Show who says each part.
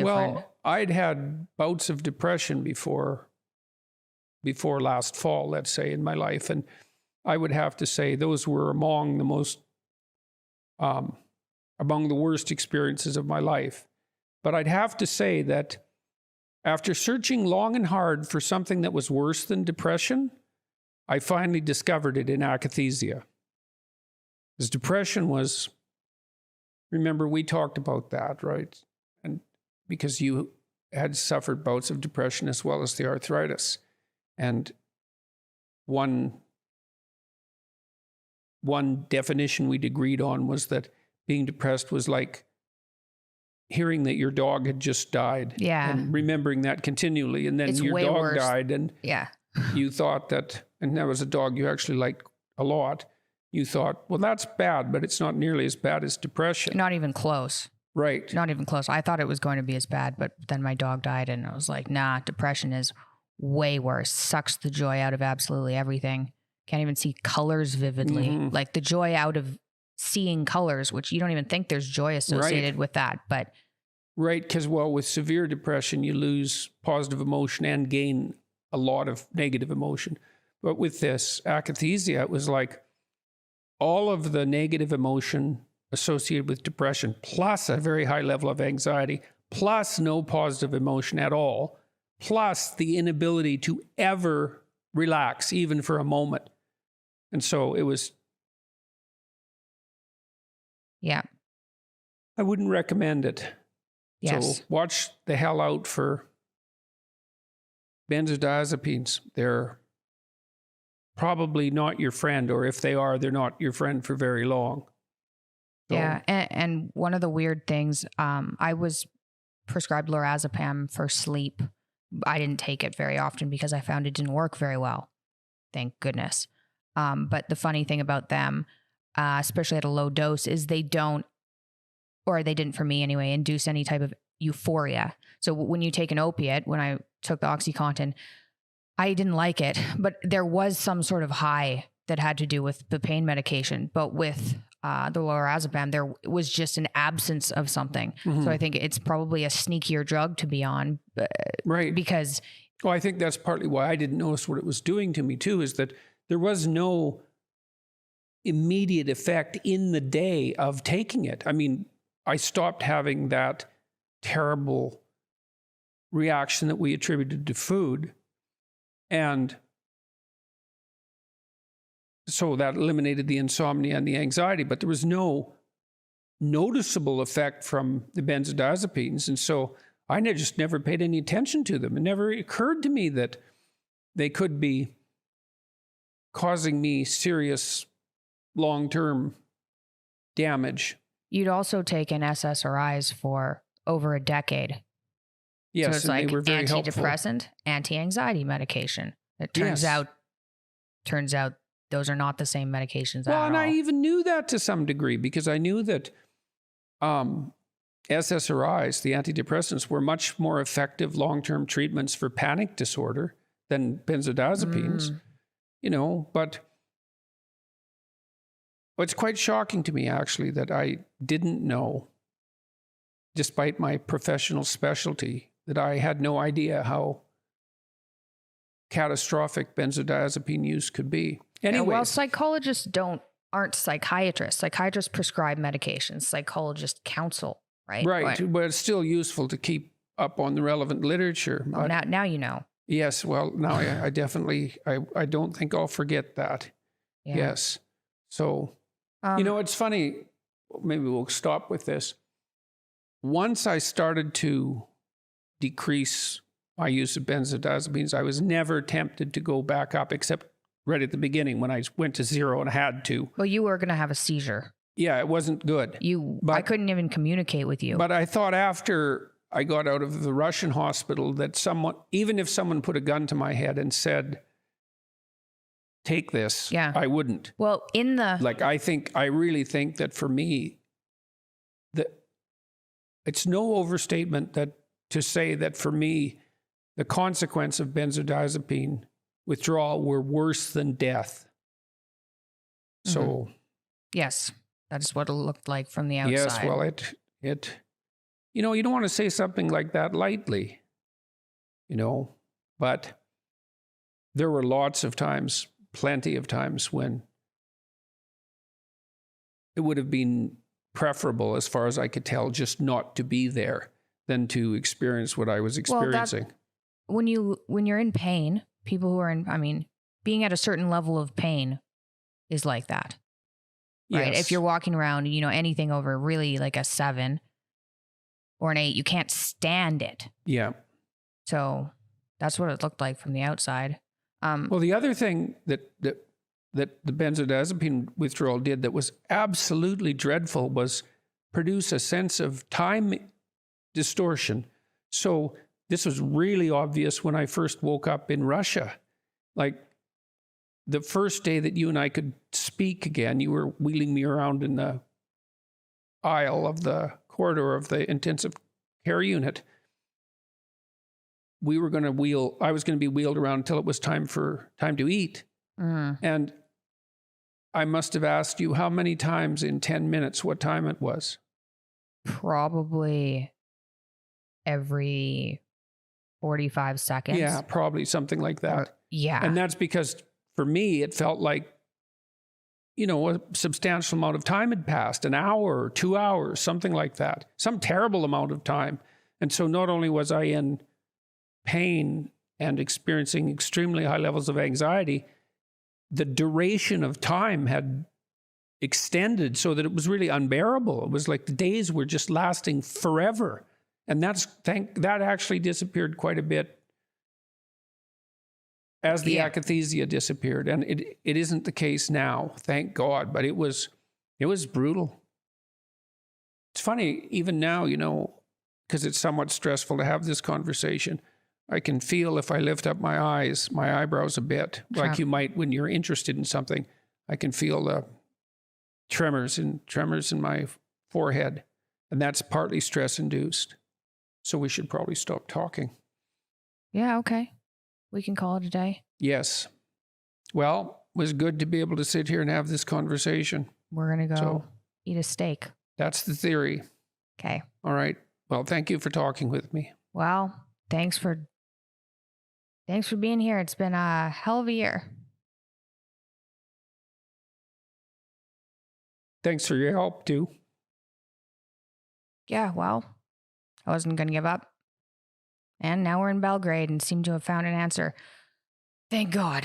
Speaker 1: different?
Speaker 2: Well, I'd had bouts of depression before last fall, let's say, in my life. And I would have to say those were among the worst experiences of my life. But I'd have to say that after searching long and hard for something that was worse than depression, I finally discovered it in akathisia. Because depression was, remember, we talked about that, right? And because you had suffered bouts of depression as well as the arthritis. And one definition we'd agreed on was that being depressed was like hearing that your dog had just died.
Speaker 1: Yeah.
Speaker 2: And remembering that continually. And then
Speaker 1: It's
Speaker 2: your
Speaker 1: way
Speaker 2: dog
Speaker 1: worse.
Speaker 2: died and
Speaker 1: Yeah.
Speaker 2: you thought that, and that was a dog you actually liked a lot. You thought, well, that's bad, but it's not nearly as bad as depression.
Speaker 1: Not even close.
Speaker 2: Right.
Speaker 1: Not even close. I thought it was going to be as bad, but then my dog died and I was like, nah, depression is way worse. Sucks the joy out of absolutely everything. Can't even see colors vividly.
Speaker 2: Mhm.
Speaker 1: Like the joy out of seeing colors, which you don't even think there's joy associated with that. But
Speaker 2: Right, because, well, with severe depression, you lose positive emotion and gain a lot of negative emotion. But with this akathisia, it was like all of the negative emotion associated with depression, plus a very high level of anxiety, plus no positive emotion at all, plus the inability to ever relax, even for a moment. And so it was,
Speaker 1: yeah.
Speaker 2: I wouldn't recommend it.
Speaker 1: Yes.
Speaker 2: So watch the hell out for benzodiazepines. They're probably not your friend, or if they are, they're not your friend for very long. So,
Speaker 1: Yeah. And one of the weird things, I was prescribed Lorazepam for sleep. I didn't take it very often because I found it didn't work very well. Thank goodness. But the funny thing about them, especially at a low dose, is they don't, or they didn't for me anyway, induce any type of euphoria. So when you take an opiate, when I took the OxyContin, I didn't like it, but there was some sort of high that had to do with the pain medication. But with the Lorazepam, there was just an absence of something.
Speaker 2: Mhm.
Speaker 1: So I think it's probably a sneakier drug to be on,
Speaker 2: right.
Speaker 1: because
Speaker 2: Well, I think that's partly why I didn't notice what it was doing to me too, is that there was no immediate effect in the day of taking it. I mean, I stopped having that terrible reaction that we attributed to food. And so that eliminated the insomnia and the anxiety, but there was no noticeable effect from the benzodiazepines. And so I just never paid any attention to them. It never occurred to me that they could be causing me serious long-term damage.
Speaker 1: you'd also taken SSRIs for over a decade.
Speaker 2: Yes,
Speaker 1: so it's
Speaker 2: and
Speaker 1: like
Speaker 2: they were very helpful.
Speaker 1: antidepressant, anti-anxiety medication. It turns
Speaker 2: Yes.
Speaker 1: out those are not the same medications
Speaker 2: Well,
Speaker 1: at
Speaker 2: and
Speaker 1: all.
Speaker 2: I even knew that to some degree because I knew that SSRIs, the antidepressants, were much more effective long-term treatments for panic disorder than benzodiazepines. You know, but it's quite shocking to me, actually, that I didn't know, despite my professional specialty, that I had no idea how catastrophic benzodiazepine use could be. Anyway,
Speaker 1: Well, psychologists aren't psychiatrists. Psychiatrists prescribe medications. Psychologists counsel, right?
Speaker 2: right, but it's still useful to keep up on the relevant literature.
Speaker 1: Well, now you know.
Speaker 2: Yes, well, now I definitely, I don't think I'll forget that.
Speaker 1: Yeah.
Speaker 2: Yes. So, you know, it's funny, maybe we'll stop with this. Once I started to decrease my use of benzodiazepines, I was never tempted to go back up, except right at the beginning when I went to zero and had to.
Speaker 1: Well, you were going to have a seizure.
Speaker 2: Yeah, it wasn't good.
Speaker 1: I couldn't even communicate with you.
Speaker 2: But I thought after I got out of the Russian hospital that even if someone put a gun to my head and said, take this,
Speaker 1: Yeah.
Speaker 2: I wouldn't.
Speaker 1: Well,
Speaker 2: I really think that for me, it's no overstatement to say that for me, the consequence of benzodiazepine withdrawal were worse than death. So
Speaker 1: yes, that's what it looked like from the outside.
Speaker 2: yes, well, you know, you don't want to say something like that lightly, you know, but there were lots of times, plenty of times when it would have been preferable, as far as I could tell, just not to be there than to experience what I was experiencing.
Speaker 1: When you're in pain, people who are in, I mean, being at a certain level of pain is like that. Right?
Speaker 2: Yes.
Speaker 1: If you're walking around, you know, anything over really like a 7 or an 8, you can't stand it.
Speaker 2: Yeah.
Speaker 1: So that's what it looked like from the outside.
Speaker 2: Well, the other thing that the benzodiazepine withdrawal did that was absolutely dreadful was produce a sense of time distortion. So this was really obvious when I first woke up in Russia. Like the first day that you and I could speak again, you were wheeling me around in the aisle of the corridor of the intensive care unit. I was going to be wheeled around until it was time to eat. And I must have asked you how many times in 10 minutes what time it was.
Speaker 1: Probably every 45 seconds.
Speaker 2: Yeah, probably something like that.
Speaker 1: Yeah.
Speaker 2: And that's because for me, it felt like, you know, a substantial amount of time had passed, an hour or 2 hours, something like that, some terrible amount of time. And so not only was I in pain and experiencing extremely high levels of anxiety, the duration of time had extended so that it was really unbearable. It was like the days were just lasting forever. And that actually disappeared quite a bit as the akathisia disappeared. And it isn't the case now, thank God, but it was brutal. It's funny, even now, you know, because it's somewhat stressful to have this conversation, I can feel if I lift up my eyebrows a bit, like you might when you're interested in something. I can feel the tremors in my forehead, and that's partly stress-induced. So we should probably stop talking.
Speaker 1: Yeah, okay. We can call it a day.
Speaker 2: Yes. Well, it was good to be able to sit here and have this conversation.
Speaker 1: We're going to go eat a steak.
Speaker 2: That's the theory.
Speaker 1: Okay.
Speaker 2: All right. Well, thank you for talking with me.
Speaker 1: Well, thanks for being here. It's been a hell of a year.
Speaker 2: Thanks for your help, too.
Speaker 1: Yeah, well, I wasn't going to give up. And now we're in Belgrade and seem to have found an answer. Thank God.